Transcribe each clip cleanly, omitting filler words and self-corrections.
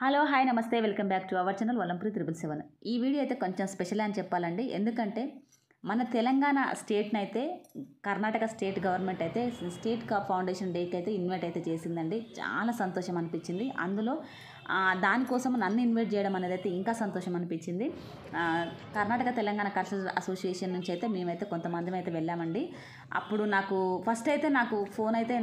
Hello hi నమస్తే welcome back to our channel వలంప్రీ 777. ఈ వీడియో అయితే కొంచెం స్పెషల్ అని చెప్పాలండి. ఎందుకంటే మన తెలంగాణ స్టేట్ని అయితే కర్ణాటక స్టేట్ గవర్నమెంట్ అయితే స్టేట్ ఫౌండేషన్ డేకి అయితే ఇన్వైట్ అయితే చేసిందండి. చాలా సంతోషం అనిపించింది. అందులో దానికోసం నన్ను ఇన్వైట్ చేయడం అనేది అయితే ఇంకా సంతోషం అనిపించింది. కర్ణాటక తెలంగాణ కల్చరల్ అసోసియేషన్ నుంచి అయితే మేమైతే కొంతమంది అయితే వెళ్ళామండి. అప్పుడు నాకు ఫోన్ అయితే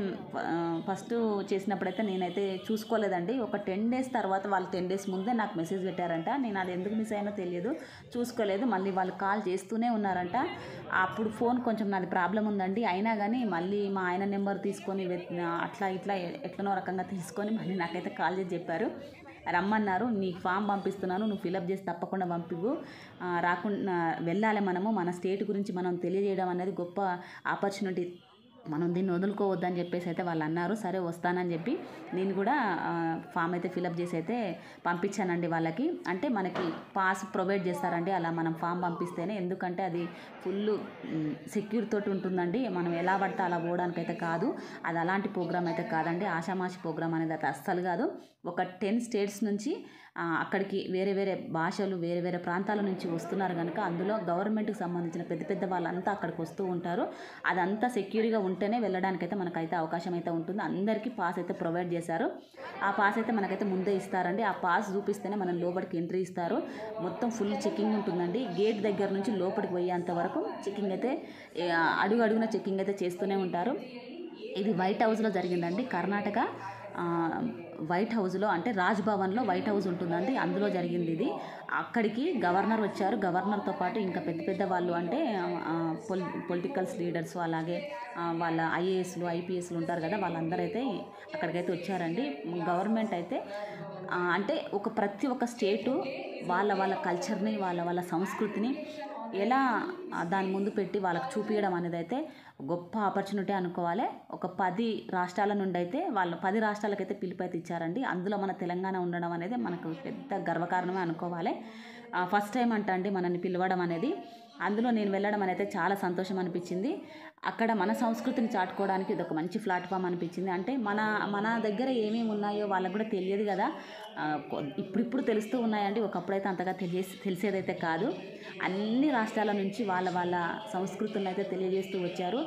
ఫస్ట్ చేసినప్పుడైతే నేనైతే చూసుకోలేదండి. ఒక 10 డేస్ తర్వాత వాళ్ళు 10 డేస్ ముందే నాకు మెసేజ్ పెట్టారంట. నేను అది ఎందుకు మిస్ అయినో తెలియదు, చూసుకోలేదు. మళ్ళీ వాళ్ళు కాల్ చేస్తూనే ఉన్నారంట. అప్పుడు ఫోన్ కొంచెం నాది ప్రాబ్లం ఉందండి. అయినా కానీ మళ్ళీ మా ఆయన నెంబర్ తీసుకొని అట్లా ఇట్లా ఎట్లనో రకంగా తీసుకొని మళ్ళీ నాకైతే కాల్ చేసి చెప్పారు, రమ్మన్నారు, నీకు ఫామ్ పంపిస్తున్నాను, నువ్వు ఫిలప్ చేసి తప్పకుండా పంపివు, రాకుండా వెళ్ళాలి. మన స్టేట్ గురించి మనం తెలియజేయడం అనేది గొప్ప ఆపర్చునిటీ, మనం దీన్ని వదులుకోవద్దని చెప్పేసి అయితే వాళ్ళు అన్నారు. సరే వస్తానని చెప్పి నేను కూడా ఫామ్ అయితే ఫిలప్ చేసి అయితే పంపించానండి వాళ్ళకి. అంటే మనకి పాస్ ప్రొవైడ్ చేస్తారండి అలా మనం ఫామ్ పంపిస్తేనే. ఎందుకంటే అది ఫుల్ సెక్యూర్ తోటి ఉంటుందండి. మనం ఎలా పడితే అలా పోవడానికి అయితే కాదు. అది అలాంటి ప్రోగ్రామ్ అయితే కాదండి. ఆషామాషి ప్రోగ్రామ్ అనేది అయితే అస్సలు కాదు. ఒక 10 స్టేట్స్ నుంచి అక్కడికి వేరే వేరే భాషలు వేరే వేరే ప్రాంతాల నుంచి వస్తున్నారు కనుక అందులో గవర్నమెంట్కి సంబంధించిన పెద్ద పెద్ద వాళ్ళంతా అక్కడికి వస్తూ ఉంటారు. అదంతా సెక్యూర్గా ఉంటేనే వెళ్ళడానికైతే మనకైతే అవకాశం అయితే ఉంటుంది. అందరికీ పాస్ అయితే ప్రొవైడ్ చేశారు. ఆ పాస్ అయితే మనకైతే ముందే ఇస్తారండి. ఆ పాస్ చూపిస్తేనే మనం లోపలికి ఎంట్రీ ఇస్తారు. మొత్తం ఫుల్ చెకింగ్ ఉంటుందండి. గేట్ దగ్గర నుంచి లోపలికి పోయేంత వరకు చెకింగ్ అయితే అడుగున చెకింగ్ అయితే చేస్తూనే ఉంటారు. ఇది వైట్ హౌస్లో జరిగిందండి. కర్ణాటక వైట్ హౌస్లో, అంటే రాజ్భవన్లో వైట్ హౌస్ ఉంటుందండి, అందులో జరిగింది ఇది. అక్కడికి గవర్నర్ వచ్చారు. గవర్నర్తో పాటు ఇంకా పెద్ద పెద్ద వాళ్ళు, అంటే పొలిటికల్స్ లీడర్స్, అలాగే వాళ్ళ ఐఏఎస్లు ఐపీఎస్లు ఉంటారు కదా, వాళ్ళందరూ అయితే అక్కడికైతే వచ్చారండి. గవర్నమెంట్ అయితే అంటే ప్రతి ఒక్క స్టేటు వాళ్ళ కల్చర్ని వాళ్ళ సంస్కృతిని ఎలా దాని ముందు పెట్టి వాళ్ళకి చూపించడం అనేది అయితే గొప్ప ఆపర్చునిటీ అనుకోవాలి. ఒక 10 రాష్ట్రాల నుండి అయితే వాళ్ళు 10 రాష్ట్రాలకైతే పిలుపు అయితే ఇచ్చారండి. అందులో మన తెలంగాణ ఉండడం అనేది మనకు పెద్ద గర్వకారణమే అనుకోవాలి. ఫస్ట్ టైం అండి మనల్ని పిలవడం అనేది. అందులో నేను వెళ్ళడం అనేది చాలా సంతోషం అనిపించింది. అక్కడ మన సంస్కృతిని చాటుకోవడానికి ఇది ఒక మంచి ప్లాట్ఫామ్ అనిపించింది. అంటే మన దగ్గర ఏమేమి ఉన్నాయో వాళ్ళకు కూడా తెలియదు కదా, ఇప్పుడు తెలుస్తూ ఉన్నాయండి. ఒకప్పుడైతే అంతగా తెలిసేదైతే కాదు. అన్ని రాష్ట్రాల నుంచి వాళ్ళ సంస్కృతులను అయితే తెలియజేస్తూ వచ్చారు.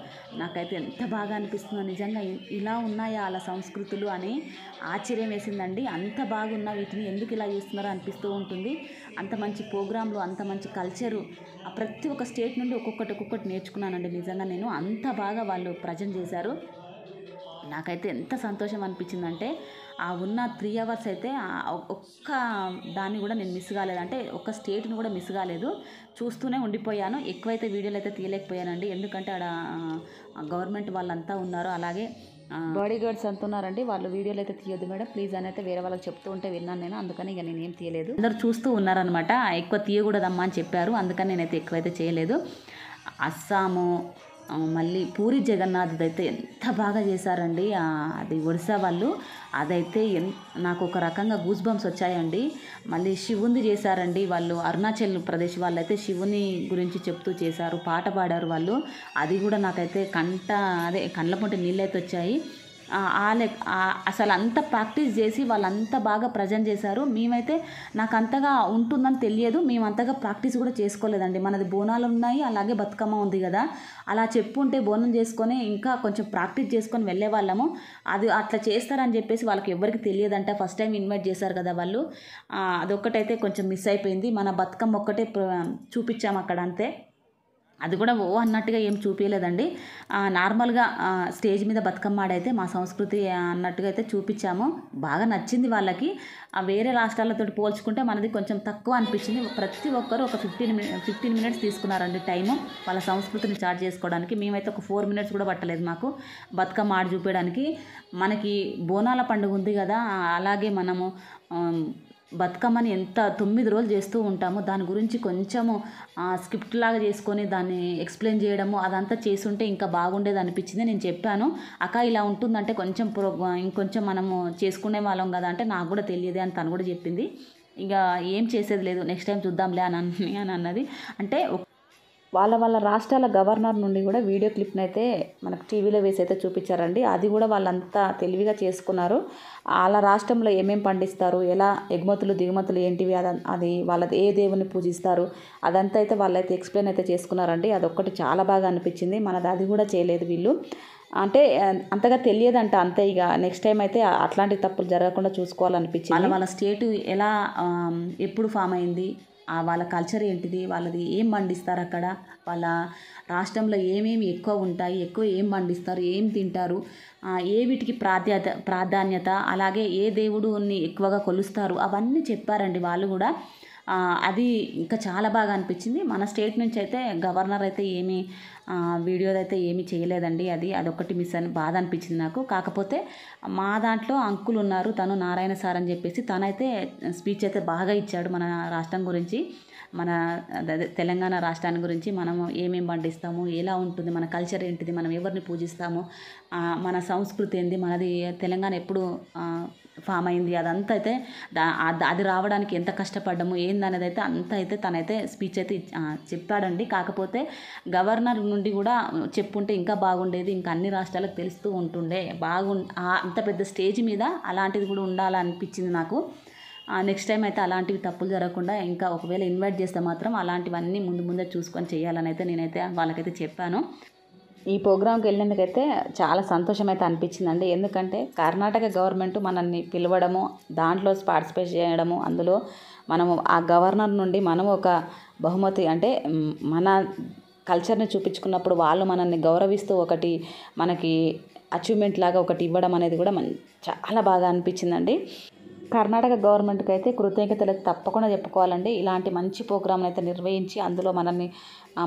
నాకైతే ఎంత బాగా అనిపిస్తుందో, నిజంగా ఇలా ఉన్నాయా వాళ్ళ సంస్కృతులు అని ఆశ్చర్యం వేసిందండి. అంత బాగున్నా వీటిని ఎందుకు ఇలా చేస్తున్నారో అనిపిస్తూ ఉంటుంది. అంత మంచి ప్రోగ్రాంలు, అంత మంచి కల్చరు, ప్రతి ఒక్క స్టేట్ నుండి ఒక్కొక్కటి నేర్చుకున్నానండి. నిజంగా నేను అంత బాగా వాళ్ళు ప్రజెంట్ చేశారు. నాకైతే ఎంత సంతోషం అనిపించిందంటే ఉన్న 3 అవర్స్ అయితే ఒక్క దాన్ని కూడా నేను మిస్ కాలేదు. అంటే ఒక్క స్టేట్ని కూడా మిస్ కాలేదు, చూస్తూనే ఉండిపోయాను. ఎక్కువైతే వీడియోలు అయితే తీయలేకపోయానండి. ఎందుకంటే ఆడ గవర్నమెంట్ వాళ్ళంతా ఉన్నారు. అలాగే బాడీ గార్డ్స్ అంటున్నారండి, వాళ్ళు వీడియోలు అయితే తీయొద్దు మేడం ప్లీజ్ అని అయితే వేరే వాళ్ళకి చెప్తూ ఉంటే విన్నాను నేను. అందుకని ఇక నేను ఏం తీయలేదు. అందరు చూస్తూ ఉన్నారనమాట. ఎక్కువ తీయకూడదమ్మా అని చెప్పారు. అందుకని నేనైతే ఎక్కువైతే చేయలేదు. అస్సాము, మళ్ళీ పూరి జగన్నాథ్ అయితే ఎంత బాగా చేశారండి. అది ఒడిశా వాళ్ళు, అదైతే నాకు ఒక రకంగా గూస్ బంప్స్ వచ్చాయండి. మళ్ళీ శివుంది చేశారండి వాళ్ళు. అరుణాచల్ ప్రదేశ్ వాళ్ళు అయితే శివుని గురించి చెప్తూ చేశారు, పాట పాడారు వాళ్ళు. అది కూడా నాకైతే కండ్ల పొంటి నీళ్ళు అయితే వచ్చాయి. అసలు అంత ప్రాక్టీస్ చేసి వాళ్ళంత బాగా ప్రజెంట్ చేశారు. మేమైతే నాకు అంతగా ఉంటుందని తెలియదు, మేము అంతగా ప్రాక్టీస్ కూడా చేసుకోలేదండి. మనది బోనాలు ఉన్నాయి, అలాగే బతుకమ్మ ఉంది కదా, అలా చెప్పుంటే బోనం చేసుకొని ఇంకా కొంచెం ప్రాక్టీస్ చేసుకొని వెళ్ళే వాళ్ళము. అది అట్లా చేస్తారని చెప్పేసి వాళ్ళకి ఎవరికి తెలియదంట. ఫస్ట్ టైం ఇన్వైట్ చేశారు కదా వాళ్ళు. అదొక్కటైతే కొంచెం మిస్ అయిపోయింది. మన బతుకమ్మ ఒక్కటే చూపించాము అక్కడ, అంతే. అది కూడా అన్నట్టుగా ఏం చూపించలేదండి. నార్మల్గా స్టేజ్ మీద బతుకమ్మ ఆడైతే మా సంస్కృతి అన్నట్టుగా అయితే చూపించాము. బాగా నచ్చింది వాళ్ళకి. వేరే రాష్ట్రాలతో పోల్చుకుంటే మనది కొంచెం తక్కువ అనిపించింది. ప్రతి ఒక్కరు ఒక 15 మినిట్స్ తీసుకున్నారండి టైము వాళ్ళ సంస్కృతిని చాట్ చేసుకోవడానికి. మేమైతే ఒక 4 మినిట్స్ కూడా పట్టలేదు మాకు బతుకమ్మ ఆడి చూపించడానికి. మనకి బోనాల పండుగ ఉంది కదా, అలాగే మనము బతుకమ్మని 9 రోజులు చేస్తూ ఉంటాము. దాని గురించి కొంచెము స్క్రిప్ట్ లాగా చేసుకొని దాన్ని ఎక్స్ప్లెయిన్ చేయడము అదంతా చేసుంటే ఇంకా బాగుండేది అనిపించింది. నేను చెప్పాను, అక్క ఇలా ఉంటుందంటే ఇంకొంచెం మనము చేసుకునే వాళ్ళం కదా అంటే, నాకు కూడా తెలియదు అని తను కూడా చెప్పింది. ఇక ఏం చేసేది లేదు, నెక్స్ట్ టైం చూద్దాంలే అని అన్నది. అంటే వాళ్ళ రాష్ట్రాల గవర్నర్ నుండి కూడా వీడియో క్లిప్ని అయితే మనకు టీవీలో వేసి అయితే చూపించారండి. అది కూడా వాళ్ళంతా తెలివిగా చేసుకున్నారు. వాళ్ళ రాష్ట్రంలో ఏమేమి పండిస్తారు, ఎలా ఎగుమతులు దిగుమతులు ఏంటివి, అది వాళ్ళది ఏ దేవుని పూజిస్తారు, అదంతా అయితే వాళ్ళైతే ఎక్స్ప్లెయిన్ అయితే చేసుకున్నారండి. అదొక్కటి చాలా బాగా అనిపించింది. మనది అది కూడా చేయలేదు వీళ్ళు. అంటే అంతగా తెలియదంట అంతే. ఇక నెక్స్ట్ టైం అయితే అట్లాంటి తప్పులు జరగకుండా చూసుకోవాలనిపించింది. వాళ్ళ స్టేట్ ఎలా ఎప్పుడు ఫామ్ అయింది, వాళ్ళ కల్చర్ ఏంటిది, వాళ్ళది ఏం పండిస్తారు అక్కడ, వాళ్ళ రాష్ట్రంలో ఏమేమి ఎక్కువ ఉంటాయి, ఎక్కువ ఏం పండిస్తారు, ఏం తింటారు, ఏ వీటికి ప్రాధాన్యత, అలాగే ఏ దేవుడుని ఎక్కువగా కొలుస్తారు, అవన్నీ చెప్పారండి వాళ్ళు కూడా. అది ఇంకా చాలా బాగా అనిపించింది. మన స్టేట్ నుంచి అయితే గవర్నర్ అయితే ఏమీ వీడియో అయితే ఏమీ చేయలేదండి. అదొక్కటి మిస్ అని బాధ అనిపించింది నాకు. కాకపోతే మా దాంట్లో అంకుల్ ఉన్నారు, తను నారాయణ సార్ అని చెప్పేసి, తనైతే స్పీచ్ అయితే బాగా ఇచ్చాడు మన రాష్ట్రం గురించి, మన తెలంగాణ రాష్ట్రాన్ని గురించి. మనము ఏమేమి పండిస్తాము, ఎలా ఉంటుంది, మన కల్చర్ ఏంటిది, మనం ఎవరిని పూజిస్తాము, మన సంస్కృతి ఏంది, మనది తెలంగాణ ఎప్పుడు ఫామ్ అయింది, అదంతా అయితే అది రావడానికి ఎంత కష్టపడ్డాము ఏందనేది అయితే అంత అయితే తనైతే స్పీచ్ అయితే చెప్పాడండి. కాకపోతే గవర్నర్ నుండి కూడా చెప్పుంటే ఇంకా బాగుండేది, ఇంకా అన్ని రాష్ట్రాలకు తెలుస్తూ ఉంటుండే. అంత పెద్ద స్టేజ్ మీద అలాంటిది కూడా ఉండాలనిపించింది నాకు. నెక్స్ట్ టైం అయితే అలాంటివి తప్పులు జరగకుండా, ఇంకా ఒకవేళ ఇన్వైట్ చేస్తే మాత్రం అలాంటివన్నీ ముందే చూసుకొని చేయాలని అయితే నేనైతే వాళ్ళకైతే చెప్పాను. ఈ ప్రోగ్రాంకి వెళ్ళినందుకైతే చాలా సంతోషం అయితే అనిపించిందండి. ఎందుకంటే కర్ణాటక గవర్నమెంట్ మనల్ని పిలవడము, దాంట్లో పార్టిసిపేట్ చేయడము, అందులో మనము ఆ గవర్నర్ నుండి మనము ఒక బహుమతి అంటే మన కల్చర్ని చూపించుకున్నప్పుడు వాళ్ళు మనల్ని గౌరవిస్తూ ఒకటి మనకి అచీవ్మెంట్ లాగా ఒకటి ఇవ్వడం అనేది కూడా చాలా బాగా అనిపించిందండి. కర్ణాటక గవర్నమెంట్కి అయితే కృతజ్ఞతలు తప్పకుండా చెప్పుకోవాలండి. ఇలాంటి మంచి ప్రోగ్రాంలు అయితే నిర్వహించి అందులో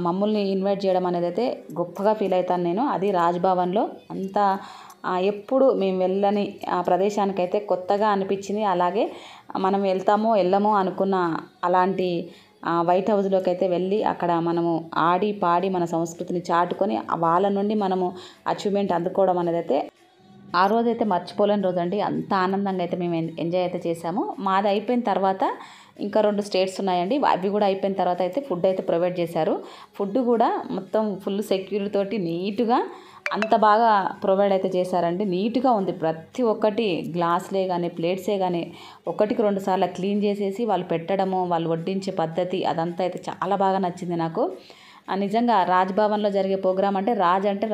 మమ్మల్ని ఇన్వైట్ చేయడం అనేది అయితే గొప్పగా ఫీల్ అవుతాను నేను. అది రాజ్భవన్లో అంతా ఎప్పుడు మేము వెళ్ళని ఆ ప్రదేశానికైతే కొత్తగా అనిపించింది. అలాగే మనం వెళ్ళమో అనుకున్న అలాంటి వైట్ హౌస్లోకి అయితే వెళ్ళి అక్కడ మనము ఆడి పాడి మన సంస్కృతిని చాటుకొని వాళ్ళ నుండి మనము అచీవ్మెంట్ అందుకోవడం అనేది అయితే ఆ రోజైతే మర్చిపోలేని రోజు అండి. అంత ఆనందంగా అయితే మేము ఎంజాయ్ అయితే చేసాము. మాది అయిపోయిన తర్వాత ఇంకా 2 స్టేట్స్ ఉన్నాయండి. అవి కూడా అయిపోయిన తర్వాత అయితే ఫుడ్ అయితే ప్రొవైడ్ చేశారు. ఫుడ్ కూడా మొత్తం ఫుల్ సెక్యూరిటీ తోటి నీట్గా అంత బాగా ప్రొవైడ్ అయితే చేశారండి. నీట్గా ఉంది ప్రతి ఒక్కటి, గ్లాసులే కానీ ప్లేట్సే కానీ ఒకటికి 2 సార్లు క్లీన్ చేసేసి వాళ్ళు పెట్టడము, వాళ్ళు వడ్డించే పద్ధతి అదంతా అయితే చాలా బాగా నచ్చింది నాకు. నిజంగా రాజ్భవన్లో జరిగే ప్రోగ్రాం అంటే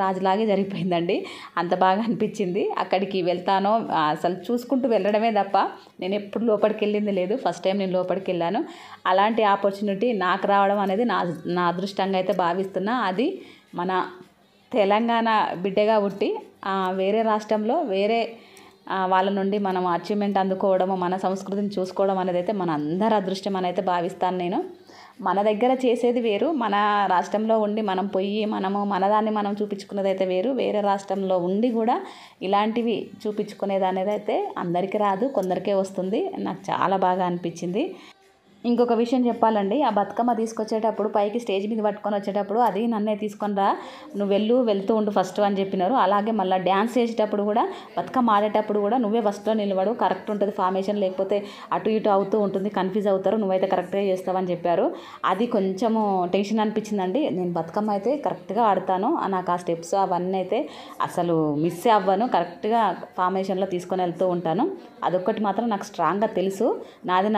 రాజులాగే జరిగిపోయిందండి. అంత బాగా అనిపించింది. అక్కడికి వెళ్తానో అసలు చూసుకుంటూ వెళ్ళడమే తప్ప నేను ఎప్పుడు లోపలికి వెళ్ళింది లేదు. ఫస్ట్ టైం నేను లోపలికి వెళ్ళాను. అలాంటి ఆపర్చునిటీ నాకు రావడం అనేది నా అదృష్టంగా అయితే భావిస్తున్నా. అది మన తెలంగాణ బిడ్డగా పుట్టి వేరే రాష్ట్రంలో వేరే వాళ్ళ నుండి మనం అచీవ్మెంట్ అందుకోవడము, మన సంస్కృతిని చూసుకోవడం అనేది అయితే మన అందరి అదృష్టం అని అయితే భావిస్తాను నేను. మన దగ్గర చేసేది వేరు, మన రాష్ట్రంలో ఉండి మనం పోయి మనదాన్ని మనం చూపించుకునేది అయితే వేరు. వేరే రాష్ట్రంలో ఉండి కూడా ఇలాంటివి చూపించుకునేది అనేది అయితే అందరికీ రాదు, కొందరికే వస్తుంది. నాకు చాలా బాగా అనిపించింది. ఇంకొక విషయం చెప్పాలండి, ఆ బతుకమ్మ తీసుకొచ్చేటప్పుడు పైకి స్టేజ్ మీద పట్టుకొని వచ్చేటప్పుడు అది నన్నే తీసుకొని రా, నువ్వు వెళ్తూ ఉండు ఫస్ట్ అని చెప్పినారు. అలాగే మళ్ళీ డ్యాన్స్ చేసేటప్పుడు కూడా, బతుకమ్మ ఆడేటప్పుడు కూడా నువ్వే ఫస్ట్లో నిలబడు, కరెక్ట్ ఉంటుంది ఫార్మేషన్, లేకపోతే అటు ఇటు అవుతూ ఉంటుంది, కన్ఫ్యూజ్ అవుతారు, నువ్వైతే కరెక్ట్గా చేస్తావని చెప్పారు. అది కొంచెము టెన్షన్ అనిపించిందండి. నేను బతుకమ్మ అయితే కరెక్ట్గా ఆడతాను, నాకు ఆ స్టెప్స్ అవన్నీ అయితే అసలు మిస్ అవ్వను, కరెక్ట్గా ఫార్మేషన్లో తీసుకొని వెళ్తూ ఉంటాను. అదొక్కటి మాత్రం నాకు స్ట్రాంగ్గా తెలుసు.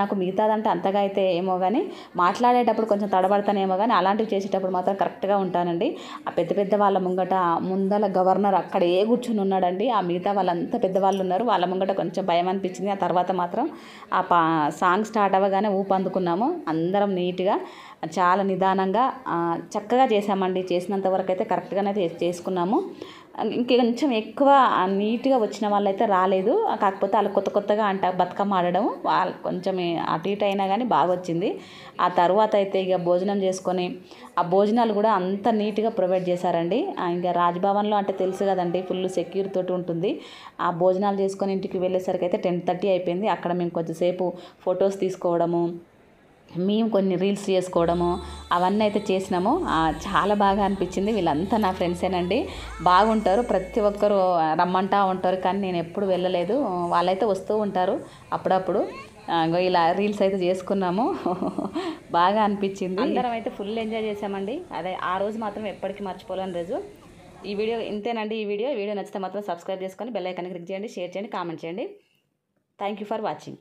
నాకు మిగతాదంటే అంతగా అయితే ఏమో కానీ, మాట్లాడేటప్పుడు కొంచెం తడబడతానేమో కానీ అలాంటివి చేసేటప్పుడు మాత్రం కరెక్ట్గా ఉంటానండి. ఆ పెద్ద వాళ్ళ ముందల గవర్నర్ అక్కడే కూర్చుని ఉన్నాడండి. ఆ మిగతా వాళ్ళంతా పెద్దవాళ్ళు ఉన్నారు, వాళ్ళ ముంగట కొంచెం భయం అనిపించింది. ఆ తర్వాత మాత్రం సాంగ్ స్టార్ట్ అవ్వగానే అందుకున్నాము అందరం నీట్గా, చాలా నిదానంగా చక్కగా చేసామండి. చేసినంత వరకు అయితే కరెక్ట్గానే చేసుకున్నాము. ఇంకొంచెం ఎక్కువ నీట్గా వచ్చిన వాళ్ళైతే రాలేదు. కాకపోతే వాళ్ళు కొత్తగా బతుకమ్మ ఆడడం వాళ్ళు కొంచెం అటు ఇటు అయినా కానీ బాగా వచ్చింది. ఆ తర్వాత అయితే ఇక భోజనం చేసుకొని, ఆ భోజనాలు కూడా అంత నీట్గా ప్రొవైడ్ చేశారండి. ఇంకా రాజ్భవన్లో అంటే తెలుసు కదండి, ఫుల్ సెక్యూరిటీ తోటి ఉంటుంది. ఆ భోజనాలు చేసుకొని ఇంటికి వెళ్ళేసరికి అయితే 10:30 అయిపోయింది. అక్కడ మేము కొద్దిసేపు ఫొటోస్ తీసుకోవడము, మేము కొన్ని రీల్స్ చేసుకోవడము అవన్నీ అయితే చేసినాము. చాలా బాగా అనిపించింది. వీళ్ళంతా నా ఫ్రెండ్సేనండి, బాగుంటారు, ప్రతి ఒక్కరు రమ్మంటూ ఉంటారు, కానీ నేను ఎప్పుడు వెళ్ళలేదు. వాళ్ళైతే వస్తూ ఉంటారు అప్పుడప్పుడు. ఇలా రీల్స్ అయితే చేసుకున్నాము. బాగా అనిపించింది. అందరం అయితే ఫుల్ ఎంజాయ్ చేసామండి. అదే ఆ రోజు మాత్రం ఎప్పటికీ మర్చిపోలేని రోజు. ఈ వీడియో ఇంతేనండి. ఈ వీడియో నచ్చితే మాత్రం సబ్స్క్రైబ్ చేసుకొని బెల్ ఐకాన్ క్లిక్ చేయండి, షేర్ చేయండి, కామెంట్ చేయండి. Thank you for watching.